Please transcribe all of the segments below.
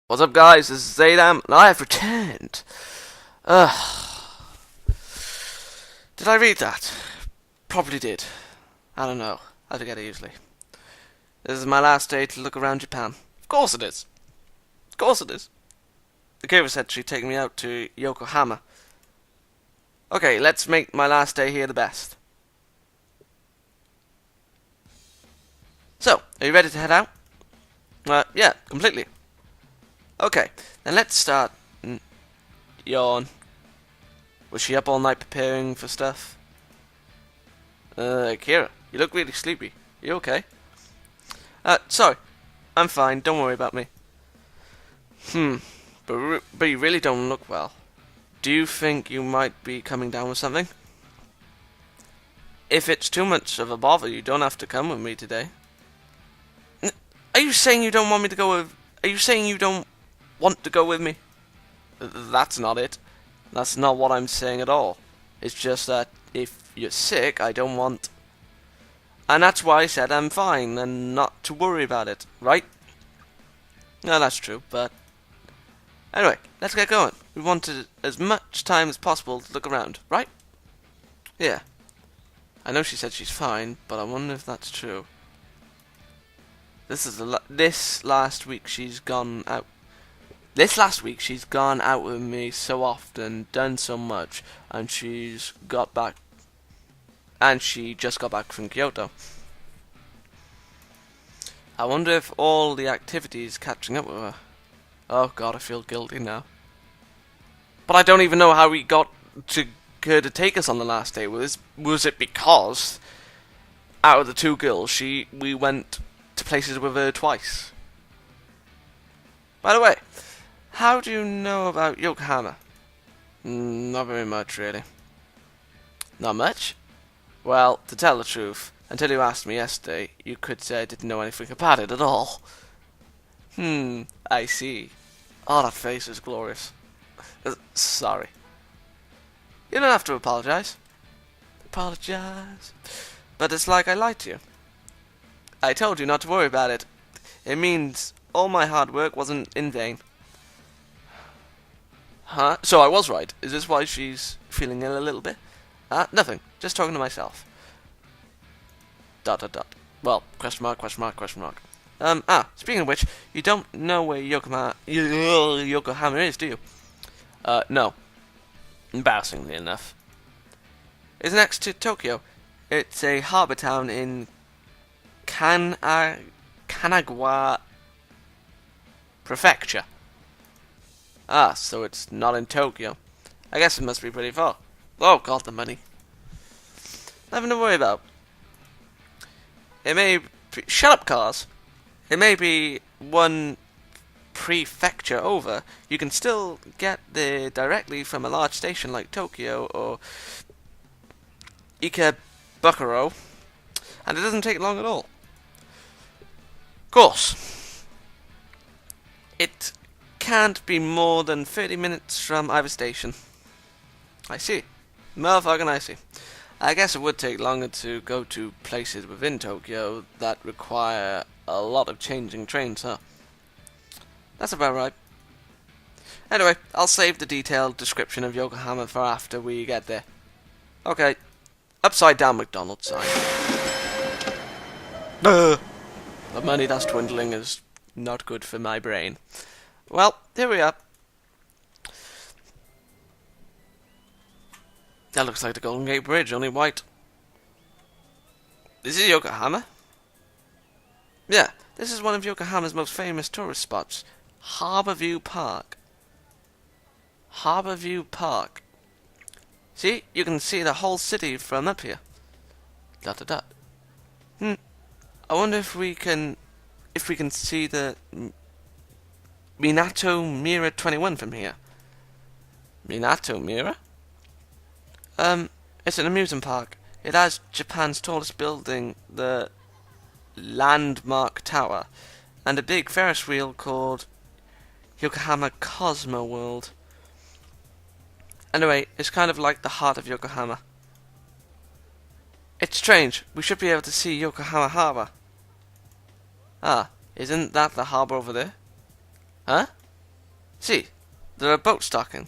What's up, guys? This is Xaydam, and I have returned. Did I read that? Probably did. I don't know. I forget it usually. This is my last day to look around Japan. Of course it is. Of course it is. The Kira said she'd take me out to Yokohama. Okay, let's make my last day here the best. So, are you ready to head out? Yeah, completely. Okay, then let's start. Yawn. Was she up all night preparing for stuff? Kira, you look really sleepy. You okay? Sorry. I'm fine, don't worry about me. But you really don't look well. Do you think you might be coming down with something? If it's too much of a bother, you don't have to come with me today. Are you saying you don't want me to go with... Are you saying you don't want to go with me? That's not it. That's not what I'm saying at all. It's just that if you're sick, I don't want... And that's why I said I'm fine and not to worry about it, right? No, that's true, but... Anyway, let's get going. We wanted as much time as possible to look around, right? Yeah. I know she said she's fine, but I wonder if that's true. This last week she's gone out with me so often, done so much, and she just got back from Kyoto. I wonder if all the activities catching up with her. Oh god, I feel guilty now. But I don't even know how we got to her to take us on the last day. Was it because out of the two girls, we went to places with her twice? By the way, how do you know about Yokohama? Not very much, really. Not much? Well, to tell the truth, until you asked me yesterday, you could say I didn't know anything about it at all. I see. Oh, that face is glorious. Sorry. You don't have to apologize. Apologize. But it's like I lied to you. I told you not to worry about it. It means all my hard work wasn't in vain. Huh? So I was right. Is this why she's feeling ill a little bit? Nothing. Just talking to myself. ... Well, question mark. Speaking of which, you don't know where Yokohama is, do you? No. Embarrassingly enough. It's next to Tokyo. It's a harbour town in Kanagawa Prefecture. So it's not in Tokyo. I guess it must be pretty far. Oh god, the money. Nothing to worry about. It may be... Shut up, cars! It may be one prefecture over. You can still get there directly from a large station like Tokyo or Ikebukuro, and it doesn't take long at all. Of course, it can't be more than 30 minutes from either station. I see. Motherfucking I see. I guess it would take longer to go to places within Tokyo that require a lot of changing trains, huh? That's about right. Anyway, I'll save the detailed description of Yokohama for after we get there. Okay. Upside down McDonald's sign. The money that's dwindling is not good for my brain. Well, here we are. That looks like the Golden Gate Bridge, only white. This is Yokohama? Yeah, this is one of Yokohama's most famous tourist spots. Harbourview Park. Harbourview Park. See, you can see the whole city from up here. ... I wonder if we can see the Minato Mira 21 from here. Minato Mira? It's an amusement park. It has Japan's tallest building, the Landmark Tower, and a big Ferris wheel called Yokohama Cosmo World. Anyway, it's kind of like the heart of Yokohama. It's strange. We should be able to see Yokohama Harbour. Isn't that the harbour over there? Huh? See, there are boats docking.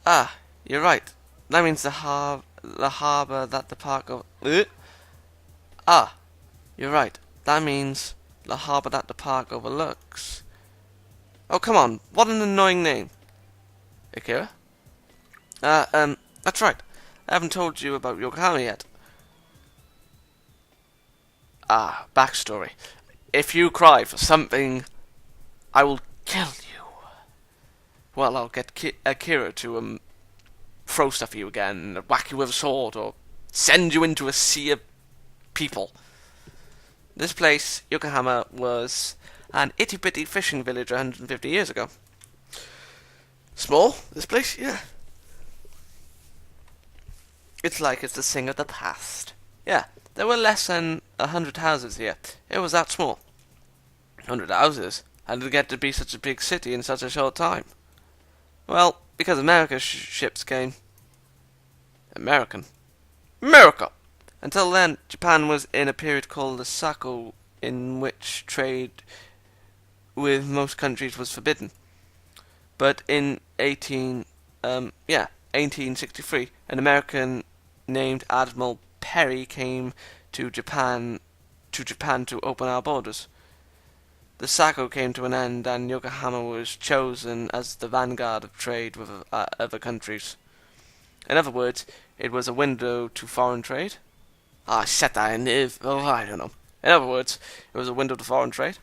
Ah, you're right. That means the harbor that the park of... Ah, you're right. That means the harbor that the park overlooks. Oh, come on. What an annoying name. Akira? That's right. I haven't told you about Yokohama yet. Ah, backstory. If you cry for something, I will kill you. Well, I'll get Akira to, throw stuff at you again, whack you with a sword, or send you into a sea of people. This place, Yokohama, was an itty-bitty fishing village 150 years ago. Small, this place? Yeah. It's like it's a thing of the past. Yeah, there were less than 100 houses here. It was that small. 100 houses? How did it get to be such a big city in such a short time? Well, because America's ships came. American? America! Until then, Japan was in a period called the Sako, in which trade with most countries was forbidden. But in 1863, an American named Admiral Perry came to Japan to open our borders. The Sako came to an end, and Yokohama was chosen as the vanguard of trade with other countries. In other words, it was a window to foreign trade. I said that in I don't know. In other words, it was a window to foreign trade.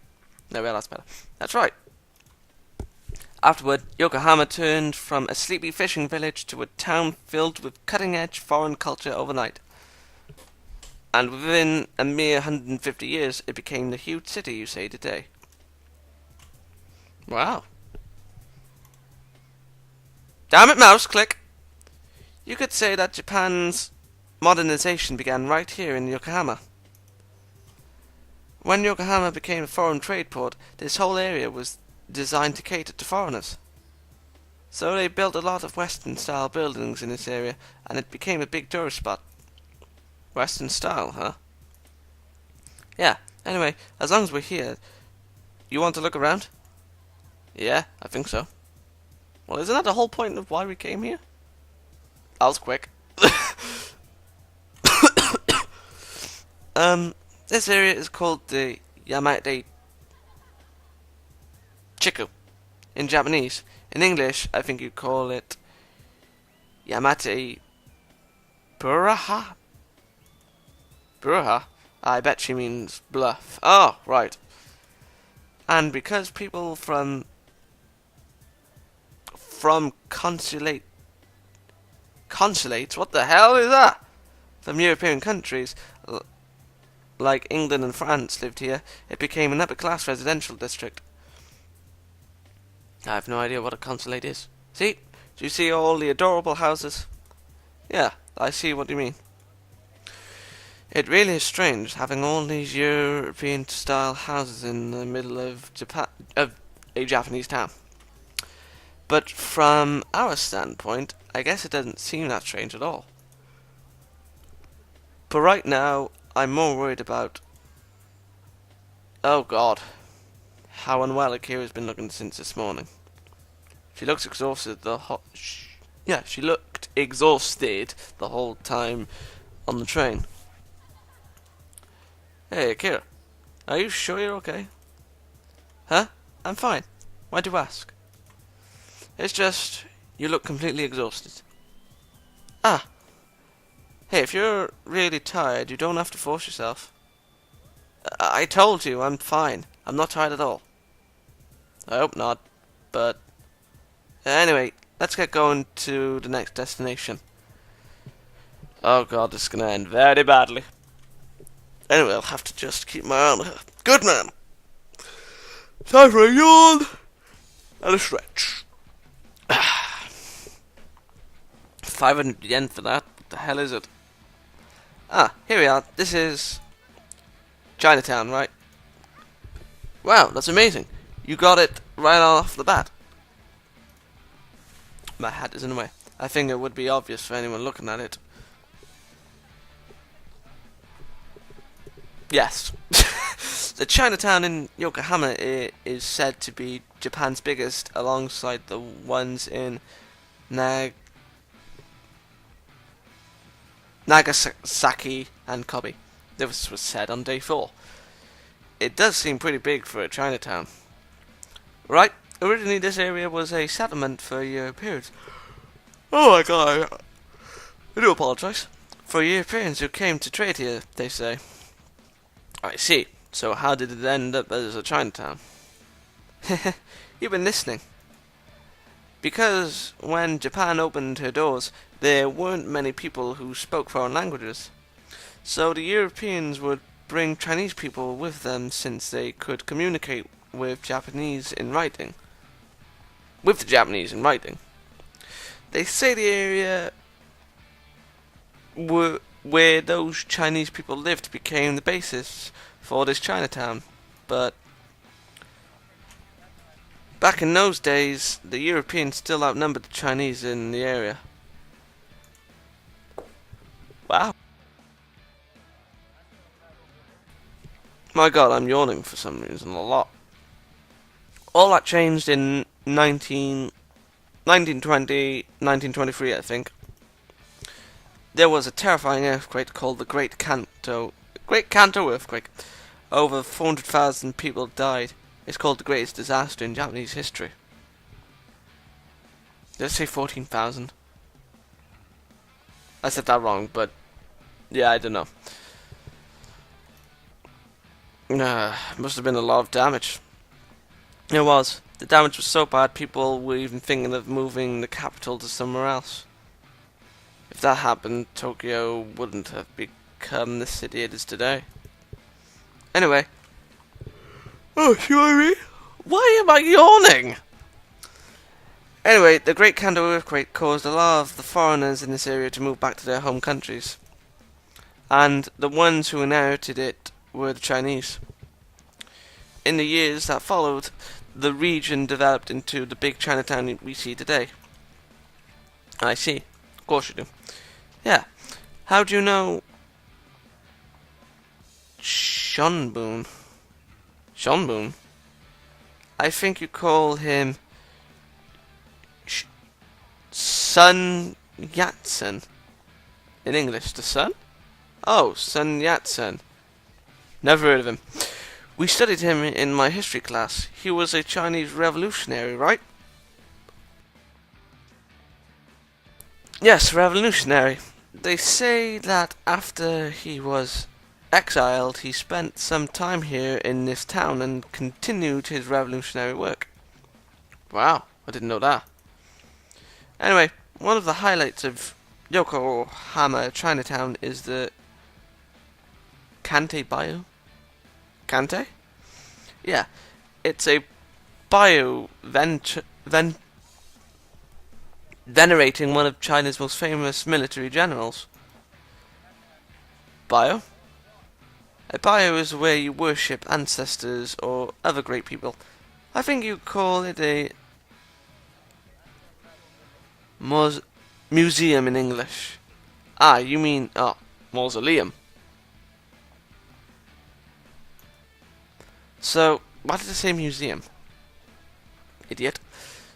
No, well, that's better. That's right. Afterward, Yokohama turned from a sleepy fishing village to a town filled with cutting-edge foreign culture overnight. And within a mere 150 years, it became the huge city you see today. Wow. Damn it, mouse, click! You could say that Japan's modernization began right here in Yokohama. When Yokohama became a foreign trade port, this whole area was designed to cater to foreigners. So they built a lot of Western-style buildings in this area, and it became a big tourist spot. Western style, huh? Yeah, anyway, as long as we're here, you want to look around? Yeah, I think so. Well, isn't that the whole point of why we came here? That was quick. This area is called the Yamate Chiku in Japanese. In English, I think you call it Yamate Buraha? Buraha? I bet she means bluff. Oh, right. And because people from consulates, what the hell is that? From European countries, like England and France, lived here, it became an upper-class residential district. I have no idea what a consulate is. See? Do you see all the adorable houses? Yeah, I see what you mean. It really is strange having all these European-style houses in the middle of a Japanese town. But from our standpoint, I guess it doesn't seem that strange at all. But right now, I'm more worried about... Oh God. How unwell Akira's been looking since this morning. She looks exhausted she looked exhausted the whole time on the train. Hey, Akira. Are you sure you're okay? Huh? I'm fine. Why'd you ask? It's just, you look completely exhausted. Ah. Hey, if you're really tired, you don't have to force yourself. I told you, I'm fine. I'm not tired at all. I hope not, but... Anyway, let's get going to the next destination. Oh God, this is gonna end very badly. Anyway, I'll have to just keep my arm. Good man! Time for a yawn and a stretch. 500 yen for that? What the hell is it? Ah, here we are. This is Chinatown, right? Wow, that's amazing. You got it right off the bat. My hat is in the way. I think it would be obvious for anyone looking at it. Yes. The Chinatown in Yokohama is said to be Japan's biggest, alongside the ones in Nagasaki and Kobe. This was said on day 4. It does seem pretty big for a Chinatown. Right, originally this area was a settlement for Europeans. Oh my god, I do apologise. For Europeans who came to trade here, they say. I see. So how did it end up as a Chinatown? You've been listening. Because when Japan opened her doors, there weren't many people who spoke foreign languages. So the Europeans would bring Chinese people with them since they could communicate with Japanese in writing. With the Japanese in writing. They say the area where those Chinese people lived became the basis for this Chinatown, but back in those days, the Europeans still outnumbered the Chinese in the area. Wow. My god, I'm yawning for some reason a lot. All that changed in 1923, I think. There was a terrifying earthquake called the Great Kanto earthquake. Over 400,000 people died. It's called the greatest disaster in Japanese history. Did I say 14,000? I said that wrong, but yeah, I don't know. Must have been a lot of damage. It was. The damage was so bad, people were even thinking of moving the capital to somewhere else. If that happened, Tokyo wouldn't have become the city it is today. Anyway. Oh, sorry. Why am I yawning? Anyway, the Great Kanto earthquake caused a lot of the foreigners in this area to move back to their home countries. And the ones who inherited it were the Chinese. In the years that followed, the region developed into the big Chinatown we see today. I see. Of course you do. Yeah. How do you know Shonbun? Shonbun? I think you call him Sun Yat-sen. In English, the sun? Oh, Sun Yat-sen. Never heard of him. We studied him in my history class. He was a Chinese revolutionary, right? Yes, revolutionary. They say that after he was exiled, he spent some time here in this town and continued his revolutionary work. Wow, I didn't know that. Anyway, one of the highlights of Yokohama Chinatown is the Kantei Bayou. Kantei? Yeah, it's a bayou venerating one of China's most famous military generals. Bayou? A bayou is where you worship ancestors or other great people. I think you call it a museum in English. Ah, you mean, mausoleum. So, why did I say museum? Idiot.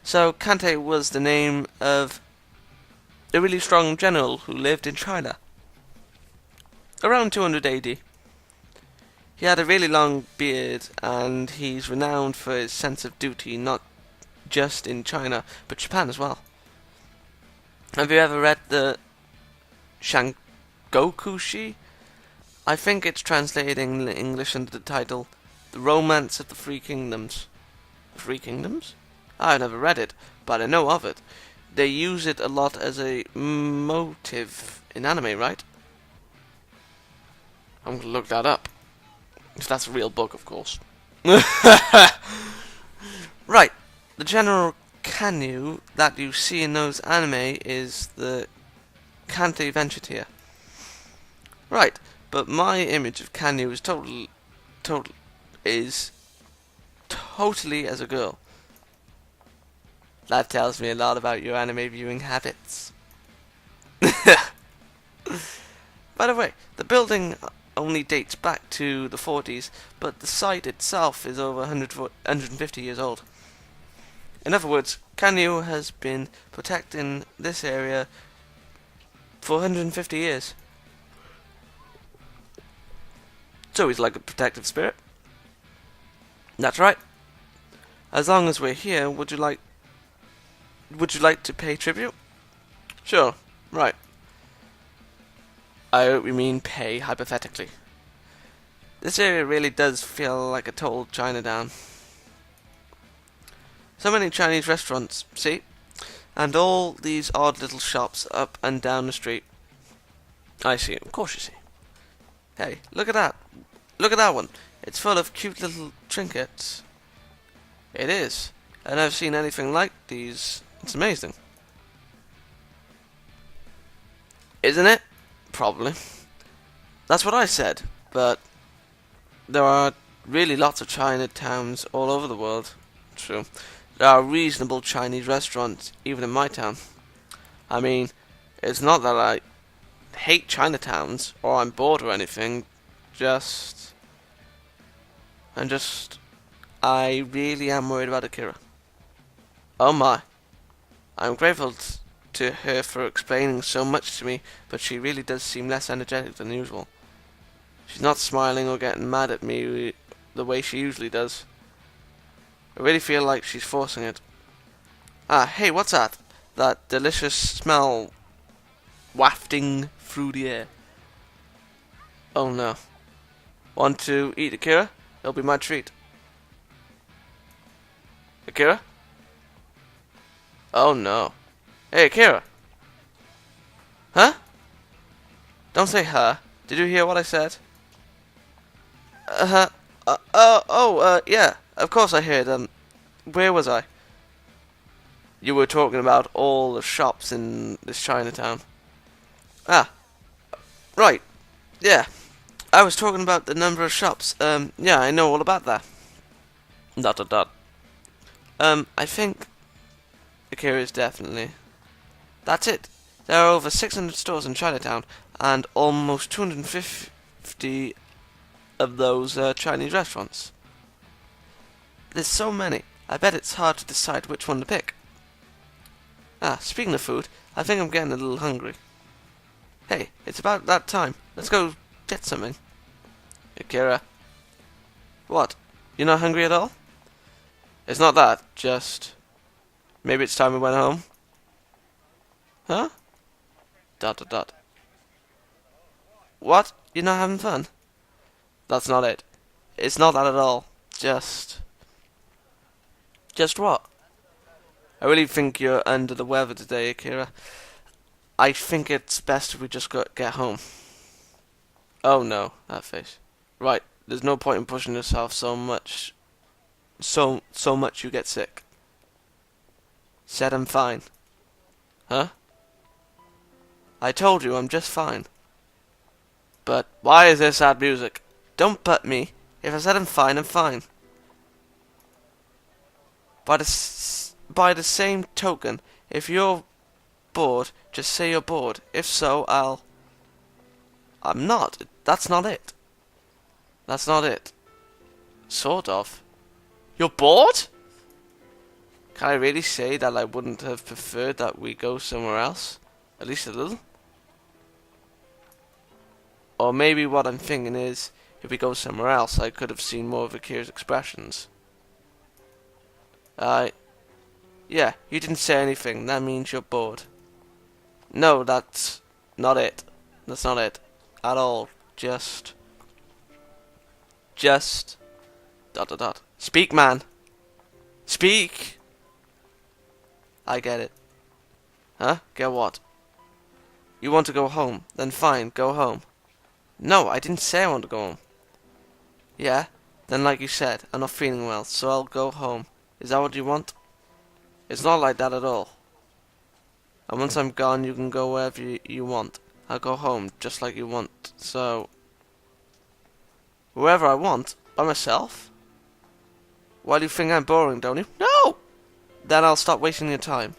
So, Kantei was the name of a really strong general who lived in China. Around 200 AD. He had a really long beard, and he's renowned for his sense of duty, not just in China, but Japan as well. Have you ever read the Shangokushi? I think it's translated in English under the title The Romance of the Three Kingdoms. The Three Kingdoms? I've never read it, but I know of it. They use it a lot as a motive in anime, right? I'm gonna look that up. If that's a real book, of course. Right. The general Kanyu that you see in those anime is the Kantei ventured here. Right. But my image of Kanyu is totally as a girl. That tells me a lot about your anime viewing habits. By the way, the building only dates back to the 40s, but the site itself is over 150 years old. In other words, Kanyu has been protecting this area for 150 years. So he's like a protective spirit. That's right. As long as we're here, would you like to pay tribute? Sure. Right. I hope you mean pay, hypothetically. This area really does feel like a total Chinatown. So many Chinese restaurants, see? And all these odd little shops up and down the street. I see. Of course you see. Hey, look at that. Look at that one. It's full of cute little trinkets. It is. I've never seen anything like these. It's amazing. Isn't it? Probably. That's what I said. But there are really lots of Chinatowns all over the world. True. There are reasonable Chinese restaurants, even in my town. I mean, it's not that I hate Chinatowns, or I'm bored or anything. I really am worried about Akira. Oh my. I'm grateful to her for explaining so much to me, but she really does seem less energetic than usual. She's not smiling or getting mad at me the way she usually does. I really feel like she's forcing it. Ah, hey, what's that? That delicious smell wafting through the air. Oh no. Want to eat, Akira? It'll be my treat. Akira? Oh no. Hey, Akira! Huh? Don't say her. Did you hear what I said? Yeah. Of course I heard. Where was I? You were talking about all the shops in this Chinatown. Ah. Right. Yeah. I was talking about the number of shops. Yeah, I know all about that. ... I think Akira is definitely... That's it. There are over 600 stores in Chinatown, and almost 250 of those Chinese restaurants. There's so many, I bet it's hard to decide which one to pick. Ah, speaking of food, I think I'm getting a little hungry. Hey, it's about that time. Let's go get something. Akira. What? You're not hungry at all? It's not that, just... Maybe it's time we went home? Huh? ... What? You're not having fun? That's not it. It's not that at all. Just what? I really think you're under the weather today, Akira. I think it's best if we just get home. Oh no, that face. Right, there's no point in pushing yourself so much you get sick. Said I'm fine. Huh? I told you I'm just fine. But why is there sad music? Don't butt me. If I said I'm fine, I'm fine. By the same token, if you're bored, just say you're bored. If so, I'm not. That's not it. That's not it. Sort of. You're bored? Can I really say that I wouldn't have preferred that we go somewhere else? At least a little? Or maybe what I'm thinking is, if we go somewhere else, I could have seen more of Akira's expressions. Yeah, you didn't say anything. That means you're bored. No, that's not it. That's not it. At all. Just... Speak, man. Speak! I get it. Huh? Get what? You want to go home? Then fine, go home. No, I didn't say I want to go home. Yeah? Then like you said, I'm not feeling well, so I'll go home. Is that what you want? It's not like that at all. And once I'm gone, you can go wherever you want. I'll go home, just like you want. So... Wherever I want? By myself? Why do you think I'm boring, don't you? No! Then I'll stop wasting your time.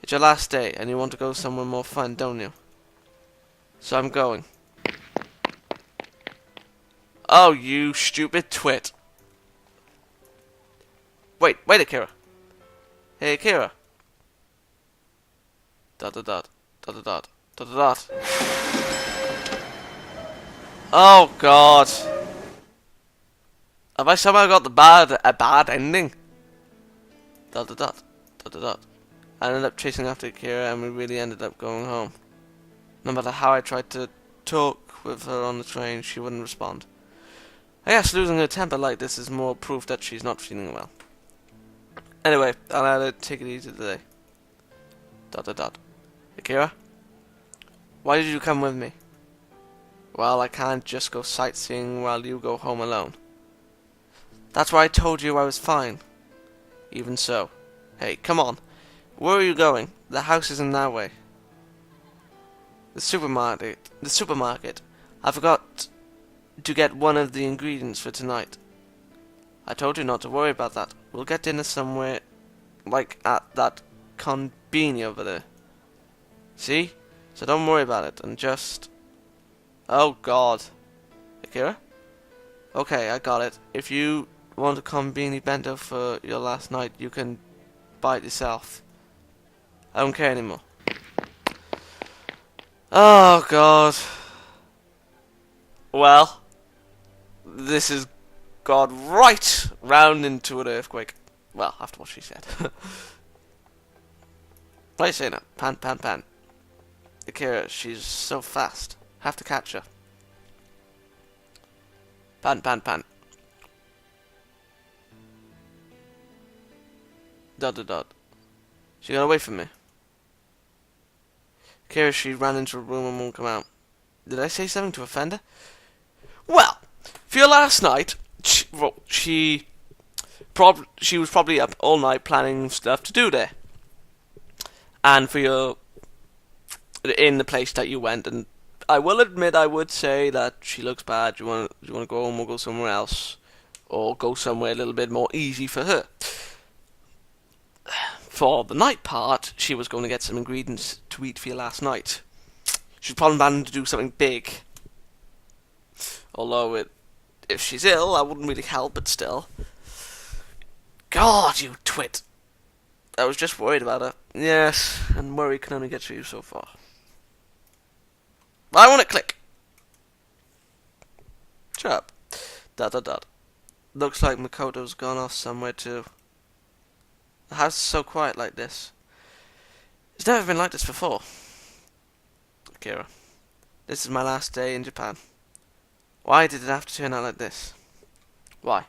It's your last day, and you want to go somewhere more fun, don't you? So I'm going. Oh, you stupid twit. Wait, Akira. Hey, Akira. Dot dot dot dot dot dot dot dot. Oh God. Have I somehow got a bad ending? Dot dot dot dot dot dot. I ended up chasing after Akira, and we really ended up going home. No matter how I tried to talk with her on the train, she wouldn't respond. I guess losing her temper like this is more proof that she's not feeling well. Anyway, I'll let her take it easy today. Dot dot dot. Akira? Why did you come with me? Well, I can't just go sightseeing while you go home alone. That's why I told you I was fine. Even so. Hey, come on. Where are you going? The house isn't that way. The supermarket. I forgot to get one of the ingredients for tonight. I told you not to worry about that. We'll get dinner somewhere, like at that conveni over there. See? So don't worry about it, and just... Oh God. Akira? Okay, I got it. If you want a conveni bento for your last night, you can buy it yourself. I don't care anymore. Oh God. Well, this has gone right round into an earthquake. Well, after what she said. What are you saying now? Pan, pan, pan. Akira, she's so fast. Have to catch her. Pan, pan, pan. Dot, dot, dot. She got away from me. Akira, she ran into a room and won't come out. Did I say something to offend her? Well, for your last night, she was probably up all night planning stuff to do there. And for your... in the place that you went, and I will admit, I would say that she looks bad. You want to go home or go somewhere else, or go somewhere a little bit more easy for her. For the night part, she was going to get some ingredients to eat for you last night. She's probably planning to do something big. Although if she's ill, I wouldn't really help, but still. God, you twit! I was just worried about her. Yes, and worry can only get you so far. I want to click. Shut up. Dot dot dot. Looks like Makoto's gone off somewhere too. The house is so quiet like this. It's never been like this before. Akira, this is my last day in Japan. Why did it have to turn out like this? Why?